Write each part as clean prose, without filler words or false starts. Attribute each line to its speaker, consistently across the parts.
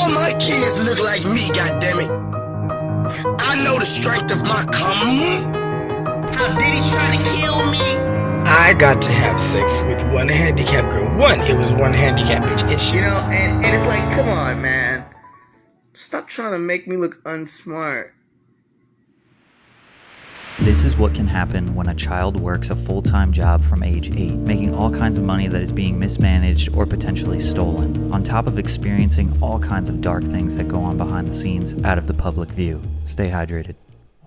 Speaker 1: All my kids look like me, goddammit. I know the strength of my cum. How Diddy's trying to kill me. I got to have sex with one handicapped girl. It was one handicapped bitch.
Speaker 2: You know, and it's like, come on, man. Stop trying to make me look unsmart.
Speaker 3: This is what can happen when a child works a full-time job from age 8, making all kinds of money that is being mismanaged or potentially stolen, on top of experiencing all kinds of dark things that go on behind the scenes out of the public view. Stay hydrated.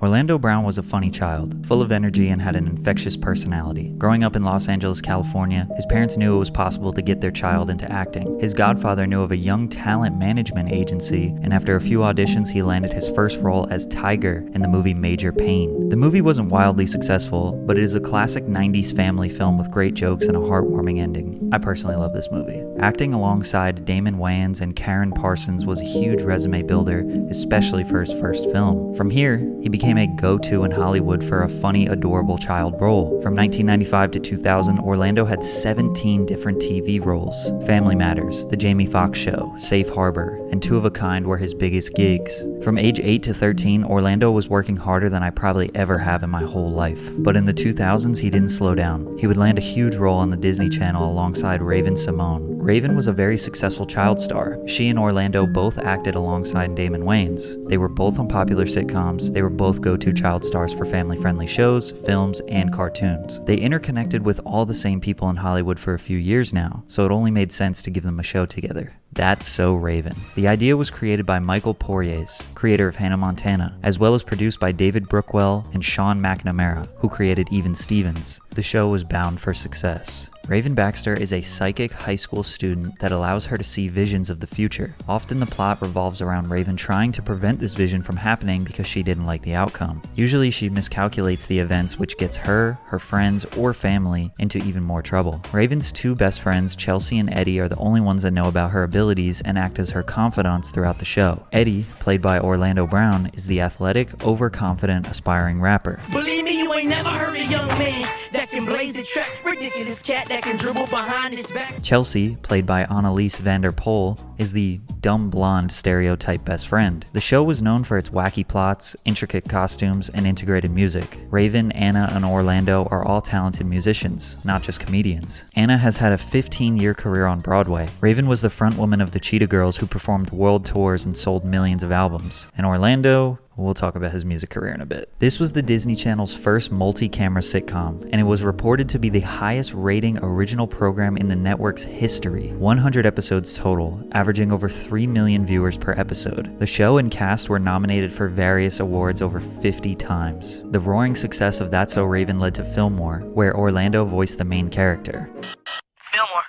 Speaker 3: Orlando Brown was a funny child, full of energy and had an infectious personality. Growing up in Los Angeles, California, his parents knew it was possible to get their child into acting. His godfather knew of a young talent management agency, and after a few auditions, he landed his first role as Tiger in the movie Major Payne. The movie wasn't wildly successful, but it is a classic 90s family film with great jokes and a heartwarming ending. I personally love this movie. Acting alongside Damon Wayans and Karen Parsons was a huge resume builder, especially for his first film. From here, he became a go-to in Hollywood for a funny, adorable child role. From 1995 to 2000, Orlando had 17 different TV roles. Family Matters, The Jamie Foxx Show, Safe Harbor, and Two of a Kind were his biggest gigs. From age 8 to 13, Orlando was working harder than I probably ever have in my whole life. But in the 2000s, he didn't slow down. He would land a huge role on the Disney Channel alongside Raven Simone. Raven was a very successful child star. She and Orlando both acted alongside Damon Wayans. They were both on popular sitcoms. They were both go-to child stars for family-friendly shows, films, and cartoons. They interconnected with all the same people in Hollywood for a few years now, so it only made sense to give them a show together. That's So Raven. The idea was created by Michael Poiriers, creator of Hannah Montana, as well as produced by David Brookwell and Sean McNamara, who created Even Stevens. The show was bound for success. Raven Baxter is a psychic high school student that allows her to see visions of the future. Often the plot revolves around Raven trying to prevent this vision from happening because she didn't like the outcome. Usually she miscalculates the events, which gets her, her friends, or family into even more trouble. Raven's two best friends, Chelsea and Eddie, are the only ones that know about her abilities and act as her confidants throughout the show. Eddie, played by Orlando Brown, is the athletic, overconfident, aspiring rapper.
Speaker 4: Believe me, you ain't never heard a young man that can blaze the track, ridiculous cat that can dribble behind his back.
Speaker 3: Chelsea, played by Annalise Vanderpoel, is the dumb blonde stereotype best friend. The show was known for its wacky plots, intricate costumes, and integrated music. Raven, Anna, and Orlando are all talented musicians, not just comedians. Anna has had a 15-year career on Broadway. Raven was the frontwoman of the Cheetah Girls who performed world tours and sold millions of albums. And Orlando, we'll talk about his music career in a bit. This was the Disney Channel's first multi-camera sitcom, and it was reported to be the highest rating original program in the network's history. 100 episodes total, averaging over 3 million viewers per episode. The show and cast were nominated for various awards over 50 times. The roaring success of That's So Raven led to Fillmore, where Orlando voiced the main character.
Speaker 4: Fillmore,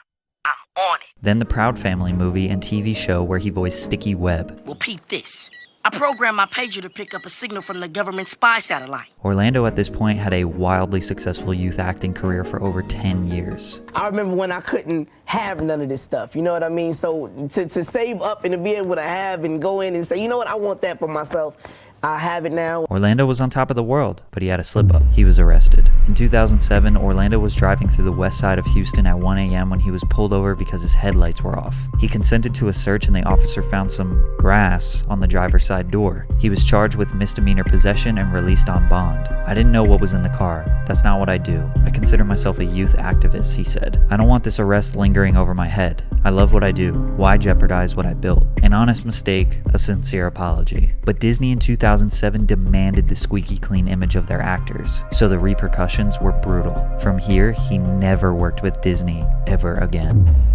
Speaker 4: I'm on it.
Speaker 3: Then the Proud Family movie and TV show where he voiced Sticky Webb.
Speaker 4: Well, peep this. I programmed my pager to pick up a signal from the government spy satellite.
Speaker 3: Orlando at this point had a wildly successful youth acting career for over 10 years.
Speaker 5: I remember when I couldn't have none of this stuff, you know what I mean? So to save up and to be able to have and go in and say, you know what, I want that for myself. I have it now.
Speaker 3: Orlando was on top of the world, but he had a slip-up. He was arrested. In 2007, Orlando was driving through the west side of Houston at 1 a.m. when he was pulled over because his headlights were off. He consented to a search and the officer found some grass on the driver's side door. He was charged with misdemeanor possession and released on bond. I didn't know what was in the car. That's not what I do. I consider myself a youth activist, he said. I don't want this arrest lingering over my head. I love what I do. Why jeopardize what I built? An honest mistake, a sincere apology. But Disney in 2007 demanded the squeaky clean image of their actors, so the repercussions were brutal. From here, he never worked with Disney ever again.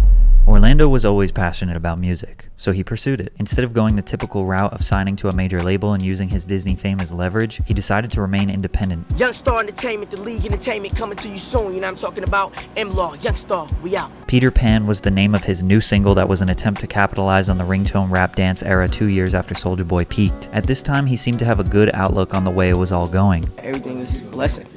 Speaker 3: Orlando was always passionate about music, so he pursued it. Instead of going the typical route of signing to a major label and using his Disney fame as leverage, he decided to remain independent.
Speaker 4: Young Star Entertainment, the League Entertainment coming to you soon. You know what I'm talking about? M-Law, Young Star, we out.
Speaker 3: Peter Pan was the name of his new single that was an attempt to capitalize on the ringtone rap dance era 2 years after Soulja Boy peaked. At this time, he seemed to have a good outlook on the way it was all going.
Speaker 5: Everything is a blessing.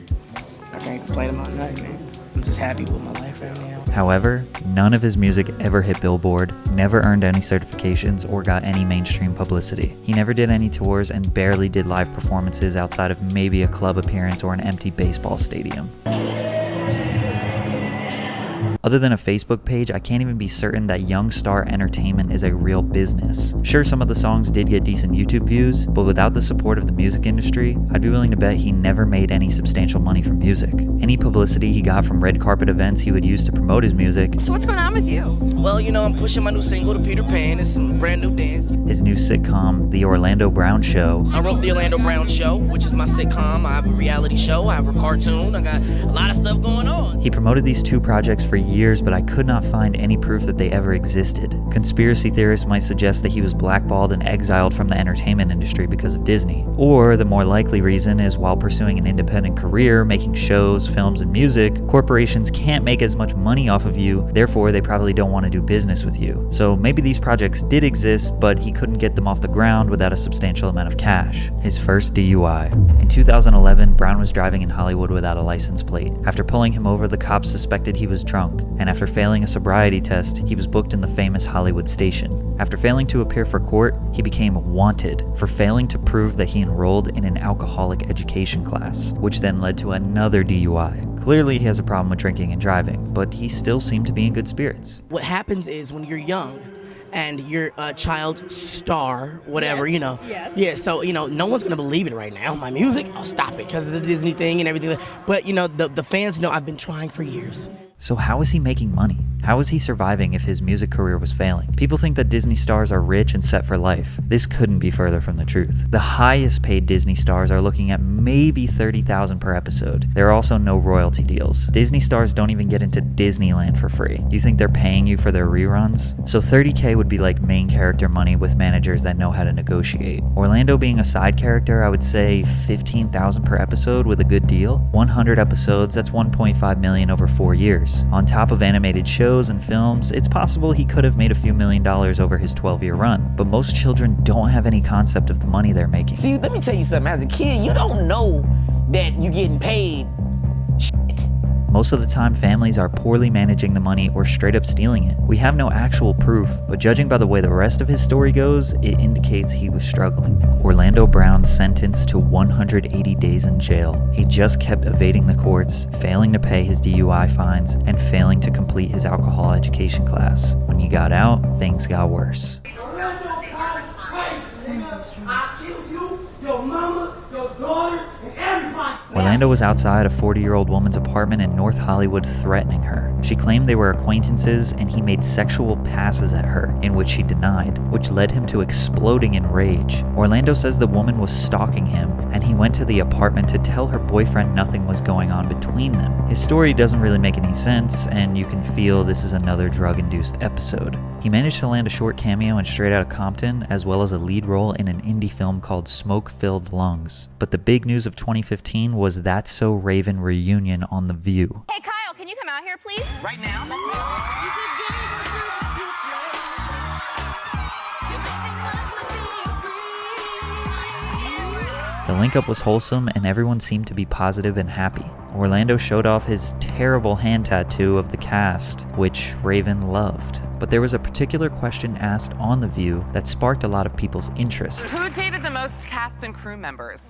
Speaker 5: I can't complain about nothing, man. I'm just happy with my life right now.
Speaker 3: However, none of his music ever hit Billboard, never earned any certifications, or got any mainstream publicity. He never did any tours and barely did live performances outside of maybe a club appearance or an empty baseball stadium. Other than a Facebook page, I can't even be certain that Young Star Entertainment is a real business. Sure, some of the songs did get decent YouTube views, but without the support of the music industry, I'd be willing to bet he never made any substantial money from music. Any publicity he got from red carpet events he would use to promote his music.
Speaker 6: So what's going on with you?
Speaker 5: Well, you know, I'm pushing my new single to Peter Payne. It's some brand new dance.
Speaker 3: His new sitcom, The Orlando Brown Show.
Speaker 5: I wrote The Orlando Brown Show, which is my sitcom. I have a reality show. I have a cartoon. I got a lot of stuff going on.
Speaker 3: He promoted these two projects for years, but I could not find any proof that they ever existed. Conspiracy theorists might suggest that he was blackballed and exiled from the entertainment industry because of Disney. Or the more likely reason is while pursuing an independent career, making shows, films, and music, corporations can't make as much money off of you, therefore they probably don't want to do business with you. So maybe these projects did exist, but he couldn't get them off the ground without a substantial amount of cash. His first DUI. In 2011, Brown was driving in Hollywood without a license plate. After pulling him over, the cops suspected he was drunk, and after failing a sobriety test, he was booked in the famous Hollywood station. After failing to appear for court, he became wanted for failing to prove that he enrolled in an alcoholic education class, which then led to another DUI. Clearly he has a problem with drinking and driving, but he still seemed to be in good spirits.
Speaker 5: What happens is when you're young and you're a child star, whatever, you know.
Speaker 6: Yes.
Speaker 5: Yeah, so, you know, no one's going to believe it right now. My music, I'll stop it because of the Disney thing and everything. But, you know, the fans know I've been trying for years.
Speaker 3: So how is he making money? How is he surviving if his music career was failing? People think that Disney stars are rich and set for life. This couldn't be further from the truth. The highest paid Disney stars are looking at maybe $30,000 per episode. There are also no royalty deals. Disney stars don't even get into Disneyland for free. You think they're paying you for their reruns? So $30K would be like main character money with managers that know how to negotiate. Orlando being a side character, I would say $15,000 per episode with a good deal. 100 episodes, that's $1.5 million over 4 years. On top of animated shows and films, it's possible he could have made a few $1,000,000 over his 12-year run, but most children don't have any concept of the money they're making.
Speaker 5: See, let me tell you something. As a kid, you don't know that you're getting paid shit.
Speaker 3: Most of the time, families are poorly managing the money or straight up stealing it. We have no actual proof, but judging by the way the rest of his story goes, it indicates he was struggling. Orlando Brown sentenced to 180 days in jail. He just kept evading the courts, failing to pay his DUI fines, and failing to complete his alcohol education class. When he got out, things got worse. Orlando was outside a 40-year-old woman's apartment in North Hollywood threatening her. She claimed they were acquaintances and he made sexual passes at her, in which she denied, which led him to exploding in rage. Orlando says the woman was stalking him and he went to the apartment to tell her boyfriend nothing was going on between them. His story doesn't really make any sense, and you can feel this is another drug-induced episode. He managed to land a short cameo in Straight Outta Compton, as well as a lead role in an indie film called Smoke-Filled Lungs. But the big news of 2015 was That's So Raven reunion on The View.
Speaker 7: Hey Kyle, can you come out here please?
Speaker 5: Right now?
Speaker 3: The link-up was wholesome and everyone seemed to be positive and happy. Orlando showed off his terrible hand tattoo of the cast, which Raven loved. But there was a particular question asked on The View that sparked a lot of people's interest.
Speaker 6: Who dated the most cast and crew members?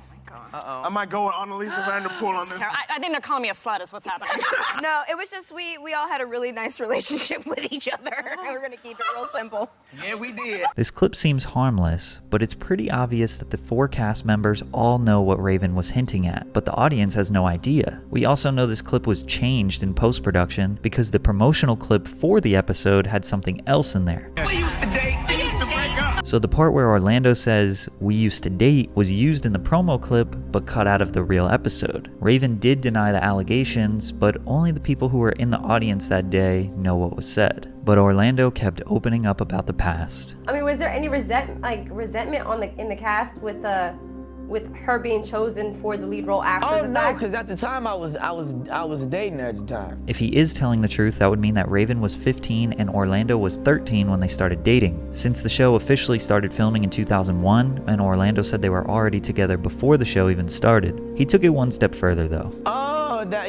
Speaker 6: Uh-oh.
Speaker 8: I might go with Annalisa Vanderpool on this.
Speaker 7: I think they're calling me a slut is what's happening. No, it was just we all had a really nice relationship with each other. We're gonna keep it real simple.
Speaker 5: Yeah, we did.
Speaker 3: This clip seems harmless, but it's pretty obvious that the 4 cast members all know what Raven was hinting at, but the audience has no idea. We also know this clip was changed in post-production because the promotional clip for the episode had something else in there.
Speaker 1: We used to date. We used to break up.
Speaker 3: So the part where Orlando says, "we used to date," was used in the promo clip, but cut out of the real episode. Raven did deny the allegations, but only the people who were in the audience that day know what was said. But Orlando kept opening up about the past.
Speaker 9: I mean, was there any resentment in the cast with her being chosen for the lead role after the fact?
Speaker 5: Oh no, because at the time I was dating her at the time.
Speaker 3: If he is telling the truth, that would mean that Raven was 15 and Orlando was 13 when they started dating. Since the show officially started filming in 2001, and Orlando said they were already together before the show even started. He took it one step further though.
Speaker 5: Oh, that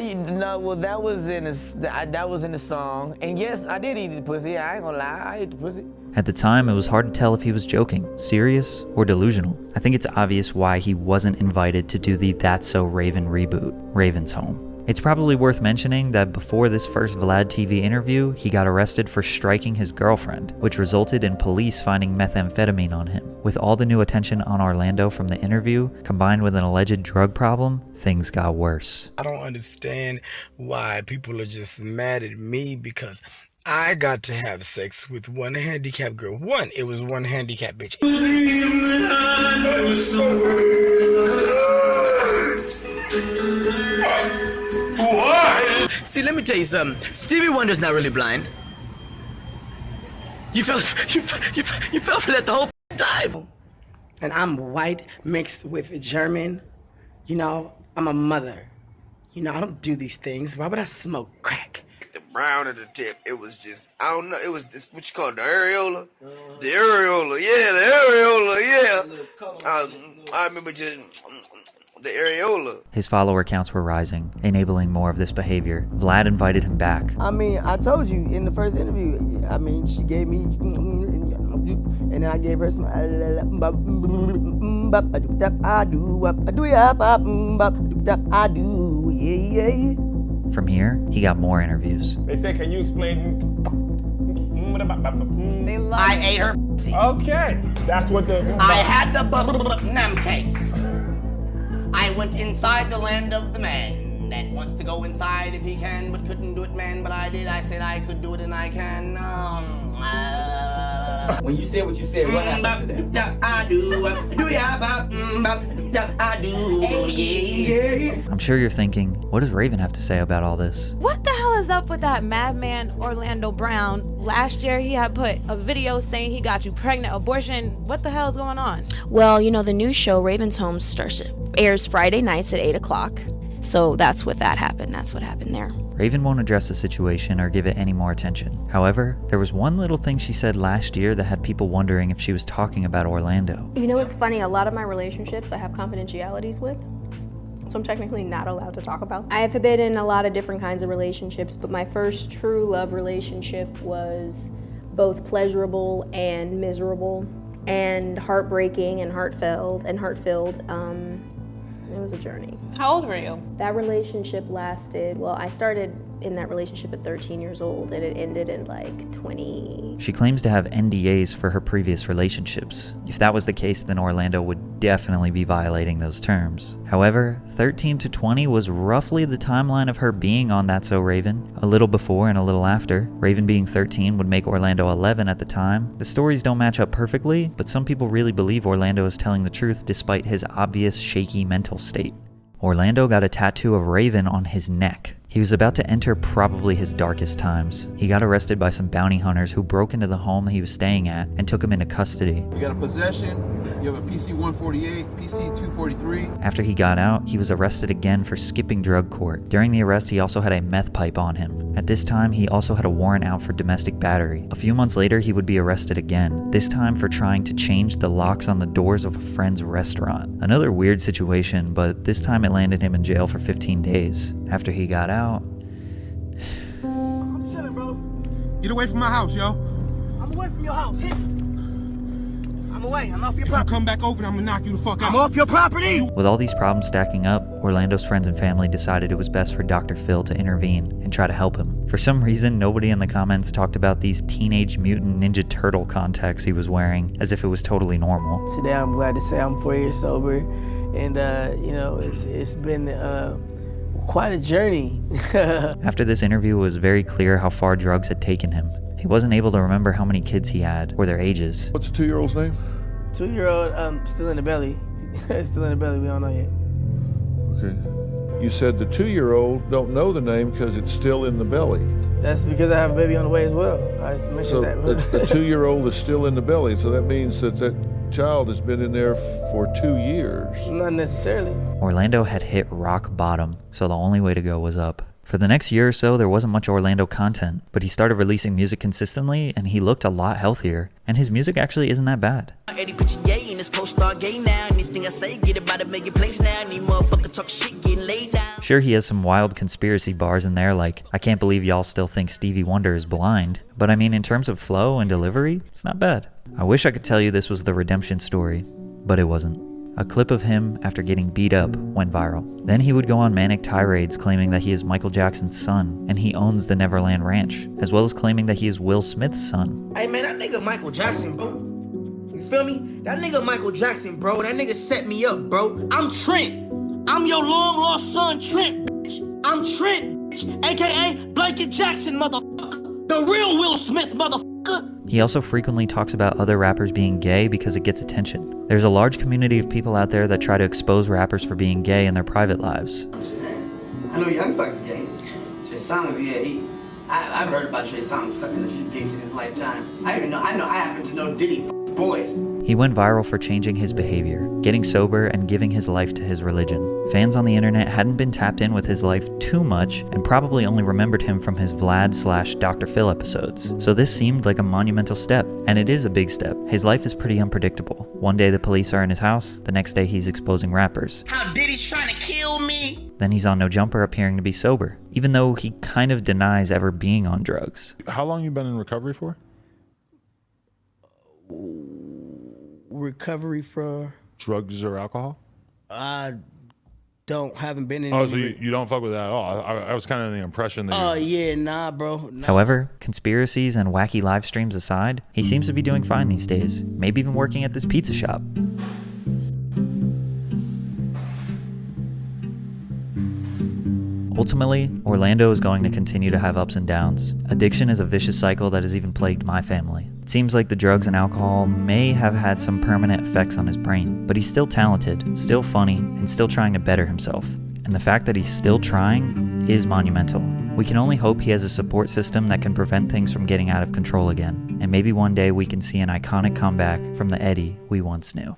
Speaker 5: was in the song. And yes, I did eat the pussy. I ain't gonna lie, I ate the pussy.
Speaker 3: At the time, it was hard to tell if he was joking, serious, or delusional. I think it's obvious why he wasn't invited to do the That's So Raven reboot, Raven's Home. It's probably worth mentioning that before this first Vlad TV interview, he got arrested for striking his girlfriend, which resulted in police finding methamphetamine on him. With all the new attention on Orlando from the interview, combined with an alleged drug problem, things got worse.
Speaker 1: I don't understand why people are just mad at me because I got to have sex with one handicapped girl. It was one handicapped bitch.
Speaker 5: See, let me tell you something. Stevie Wonder's not really blind. You fell for that the whole time.
Speaker 10: And I'm white mixed with German. You know, I'm a mother. You know, I don't do these things. Why would I smoke crack?
Speaker 11: The brown at the tip, it was just, I don't know, it was this, what you call it, the areola? The areola, yeah, the areola, yeah. I remember just the areola.
Speaker 3: His follower counts were rising, enabling more of this behavior. Vlad invited him back.
Speaker 5: I mean, I told you in the first interview, I mean, she gave me, and then I gave her some,
Speaker 3: From here, he got more interviews.
Speaker 8: They said, can you explain?
Speaker 7: They love
Speaker 10: I ate her.
Speaker 8: Okay, that's what the.
Speaker 10: I had the nam cakes. I went inside the land of the man that wants to go inside if he can, but couldn't do it, man. But I did. I said I could do it, and I can.
Speaker 5: When you said what you said, what happened to that?
Speaker 3: I'm sure you're thinking, what does Raven have to say about all this?
Speaker 12: What the hell is up with that madman Orlando Brown? Last year he had put a video saying he got you pregnant, abortion. What the hell is going on?
Speaker 13: Well, you know, the new show, Raven's Home, airs Friday nights at 8 o'clock. So that's what happened. That's what happened there.
Speaker 3: Raven won't address the situation or give it any more attention. However, there was one little thing she said last year that had people wondering if she was talking about Orlando.
Speaker 7: You know, it's funny, a lot of my relationships I have confidentialities with, so I'm technically not allowed to talk about. I have been in a lot of different kinds of relationships, but my first true love relationship was both pleasurable and miserable and heartbreaking and heart-filled. It was a journey.
Speaker 12: How old were you?
Speaker 7: That relationship lasted, well, I started in that relationship at 13 years old and it ended at like 20.
Speaker 3: She claims to have NDAs for her previous relationships. If that was the case, then Orlando would definitely be violating those terms. However, 13 to 20 was roughly the timeline of her being on That's So Raven, a little before and a little after. Raven being 13 would make Orlando 11 at the time. The stories don't match up perfectly, but some people really believe Orlando is telling the truth despite his obvious shaky mental state. Orlando got a tattoo of Raven on his neck. He was about to enter probably his darkest times. He got arrested by some bounty hunters who broke into the home he was staying at and took him into custody.
Speaker 14: You got a possession, you have a PC-148, PC-243.
Speaker 3: After he got out, he was arrested again for skipping drug court. During the arrest, he also had a meth pipe on him. At this time, he also had a warrant out for domestic battery. A few months later, he would be arrested again, this time for trying to change the locks on the doors of a friend's restaurant. Another weird situation, but this time it landed him in jail for 15 days. After he got out,
Speaker 8: I'm chilling, bro. Get away from my house, yo.
Speaker 10: I'm away from your house. I'm away. I'm off your
Speaker 8: If
Speaker 10: property.
Speaker 8: you come back over, I'm gonna knock you the fuck out.
Speaker 10: I'm off your property.
Speaker 3: with all these problems stacking up, Orlando's friends and family decided it was best for Dr. Phil to intervene and try to help him. For some reason, nobody in the comments talked about these Teenage Mutant Ninja Turtle contacts he was wearing as if it was totally normal.
Speaker 5: Today I'm glad to say I'm 4 years sober, and you know, it's been quite a journey.
Speaker 3: After this interview, it was very clear how far drugs had taken him. He wasn't able to remember how many kids he had or their ages.
Speaker 15: What's the 2-year-old's name?
Speaker 5: 2-year-old, still in the belly. Still in the belly, we don't know yet.
Speaker 15: Okay. You said the 2-year-old don't know the name because it's still in the belly.
Speaker 5: That's because I have a baby on the way as well. I just mentioned
Speaker 15: So
Speaker 5: that.
Speaker 15: the 2-year-old is still in the belly, so that means that that child has been in there for 2 years.
Speaker 5: Not necessarily.
Speaker 3: Orlando had hit rock bottom, so the only way to go was up. For the next year or so, there wasn't much Orlando content, but he started releasing music consistently, and he looked a lot healthier. And his music actually isn't that bad. Sure, he has some wild conspiracy bars in there, like, I can't believe y'all still think Stevie Wonder is blind. But I mean, in terms of flow and delivery, it's not bad. I wish I could tell you this was the redemption story, but it wasn't. A clip of him after getting beat up went viral. Then he would go on manic tirades claiming that he is Michael Jackson's son and he owns the Neverland Ranch, as well as claiming that he is Will Smith's son.
Speaker 1: Hey man, that nigga Michael Jackson, bro. You feel me? That nigga Michael Jackson, bro. That nigga set me up, bro. I'm Trent. I'm your long lost son, Trent, bitch. I'm Trent, bitch. AKA Blanket Jackson, motherfucker. The real Will Smith, motherfucker.
Speaker 3: He also frequently talks about other rappers being gay because it gets attention. There's a large community of people out there that try to expose rappers for being gay in their private lives.
Speaker 1: I know Young Thug's gay. Trey Songz, yeah, I've heard about Trey Songz sucking a few dicks in his lifetime. I happen to know Diddy boys.
Speaker 3: He went viral for changing his behavior, getting sober, and giving his life to his religion. Fans on the internet hadn't been tapped in with his life too much and probably only remembered him from his Vlad/Dr. Phil episodes. So this seemed like a monumental step, and it is a big step. His life is pretty unpredictable. One day the police are in his house, the next day he's exposing rappers.
Speaker 1: How Diddy's trying to kill me?
Speaker 3: Then he's on No Jumper appearing to be sober, even though he kind of denies ever being on drugs.
Speaker 16: How long you been in recovery for?
Speaker 5: Recovery for
Speaker 16: drugs or alcohol?
Speaker 5: I haven't been in.
Speaker 16: Oh, so you don't fuck with that at all? I was kind of the impression that.
Speaker 5: Oh yeah, nah, bro. Nah.
Speaker 3: However, conspiracies and wacky live streams aside, he seems to be doing fine these days. Maybe even working at this pizza shop. Ultimately, Orlando is going to continue to have ups and downs. Addiction is a vicious cycle that has even plagued my family. It seems like the drugs and alcohol may have had some permanent effects on his brain, but he's still talented, still funny, and still trying to better himself. And the fact that he's still trying is monumental. We can only hope he has a support system that can prevent things from getting out of control again, and maybe one day we can see an iconic comeback from the Eddie we once knew.